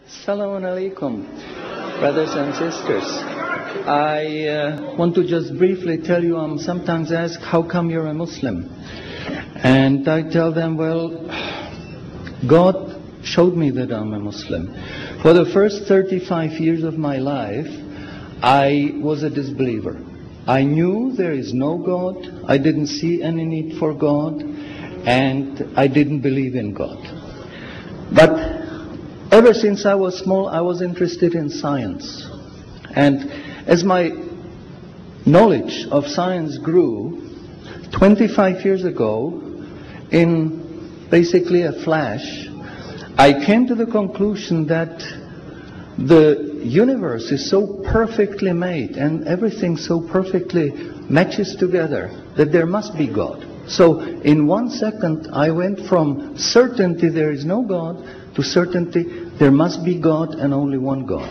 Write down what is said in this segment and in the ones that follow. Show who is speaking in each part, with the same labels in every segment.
Speaker 1: Assalamu alaikum, brothers and sisters. I want to just briefly tell you, I'm sometimes asked, how come you're a Muslim? And I tell them, well, God showed me that I'm a Muslim. For the first 35 years of my life, I was a disbeliever. I knew there is no God, I didn't see any need for God, and I didn't believe in God. But ever since I was small, I was interested in science. And as my knowledge of science grew, 25 years ago, in basically a flash, I came to the conclusion that the universe is so perfectly made and everything so perfectly matches together that there must be God. So in 1 second, I went from certainty there is no God to certainty there must be God and only one God.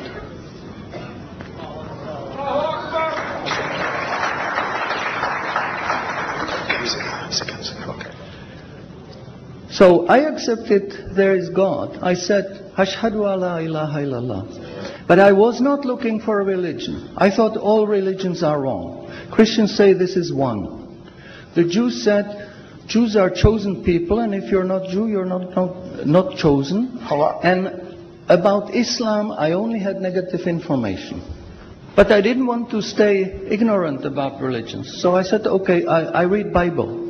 Speaker 1: So I accepted there is God. I said, Ashhadu alla ilaha illallah. But I was not looking for a religion. I thought all religions are wrong. Christians say this is one. The Jews said, Jews are chosen people, and if you're not Jew, you're not chosen. And about Islam, I only had negative information. But I didn't want to stay ignorant about religions. So I said, okay, I read Bible.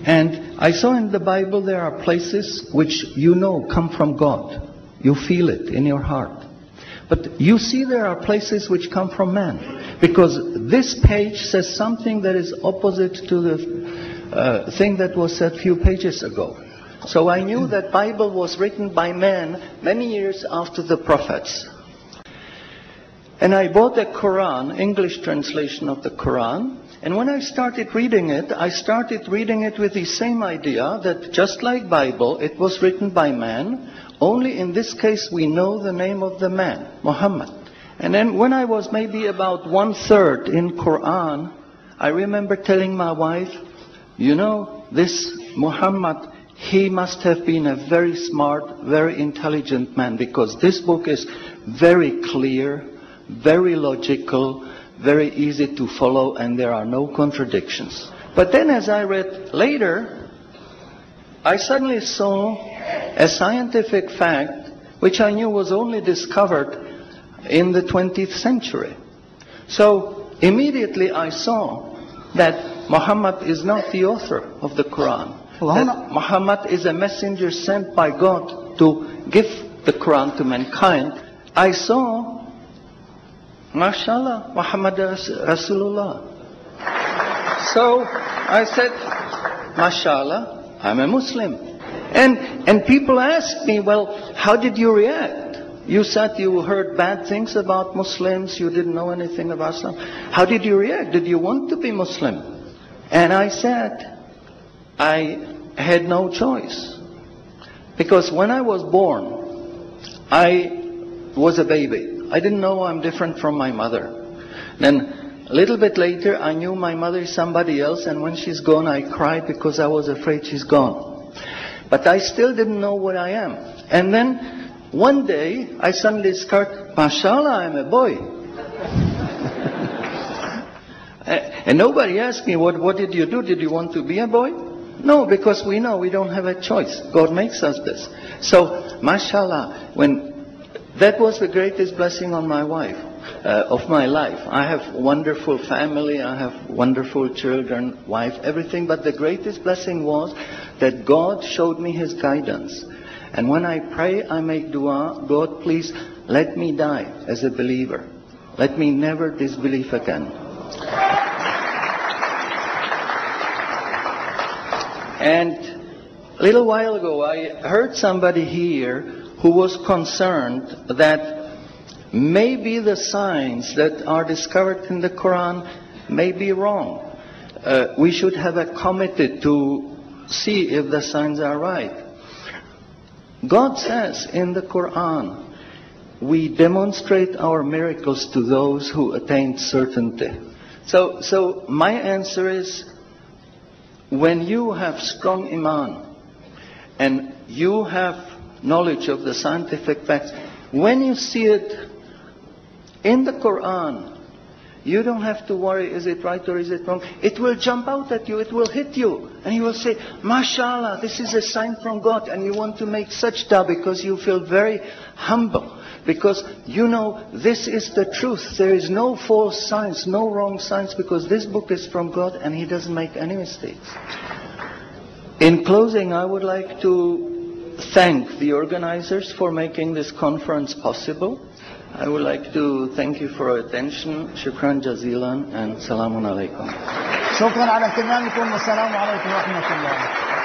Speaker 1: And I saw in the Bible there are places which you know come from God. You feel it in your heart. But you see there are places which come from man. Because this page says something that is opposite to the thing that was said a few pages ago. So I knew that Bible was written by men many years after the prophets. And I bought a Quran, English translation of the Quran. And when I started reading it with the same idea that just like Bible, it was written by man. Only in this case we know the name of the man, Muhammad. And then when I was maybe about 1/3 in Quran, I remember telling my wife, you know, this Muhammad, he must have been a very smart, very intelligent man, because this book is very clear, very logical, very easy to follow, and there are no contradictions. But then as I read later, I suddenly saw a scientific fact which I knew was only discovered in the 20th century. So immediately I saw that Muhammad is not the author of the Quran. That Muhammad is a messenger sent by God to give the Quran to mankind. I saw, MashaAllah, Muhammad Rasulullah. So I said, MashaAllah, I'm a Muslim. And people ask me, well, how did you react? You said you heard bad things about Muslims, you didn't know anything about Islam. How did you react? Did you want to be Muslim? And I said, I had no choice. Because when I was born, I was a baby. I didn't know I'm different from my mother. Then a little bit later, I knew my mother is somebody else, and when she's gone, I cried because I was afraid she's gone. But I still didn't know what I am. And then one day, I suddenly discovered, MashaAllah, I'm a boy. And nobody asked me, what did you do? Did you want to be a boy? No, because we know we don't have a choice. God makes us this. So, MashaAllah, that was the greatest blessing on my wife, of my life. I have a wonderful family, I have wonderful children, wife, everything. But the greatest blessing was that God showed me His guidance. And when I pray, I make dua, God, please let me die as a believer. Let me never disbelieve again. And a little while ago, I heard somebody here who was concerned that maybe the signs that are discovered in the Quran may be wrong. We should have a committee to see if the signs are right. God says in the Quran, we demonstrate our miracles to those who attain certainty. So my answer is, when you have strong iman and you have knowledge of the scientific facts, When you see it in the Quran, you don't have to worry, is it right or is it wrong? It will jump out at you, it will hit you. And you will say, MashaAllah, this is a sign from God. And you want to make sajda because you feel very humble. Because you know this is the truth. There is no false science, no wrong science, because this book is from God and He doesn't make any mistakes. In closing, I would like to thank the organizers for making this conference possible. I would like to thank you for your attention. Shukran jazilan and salamun alaikum.
Speaker 2: شكرا على اهتمامكم والسلام عليكم ورحمة الله.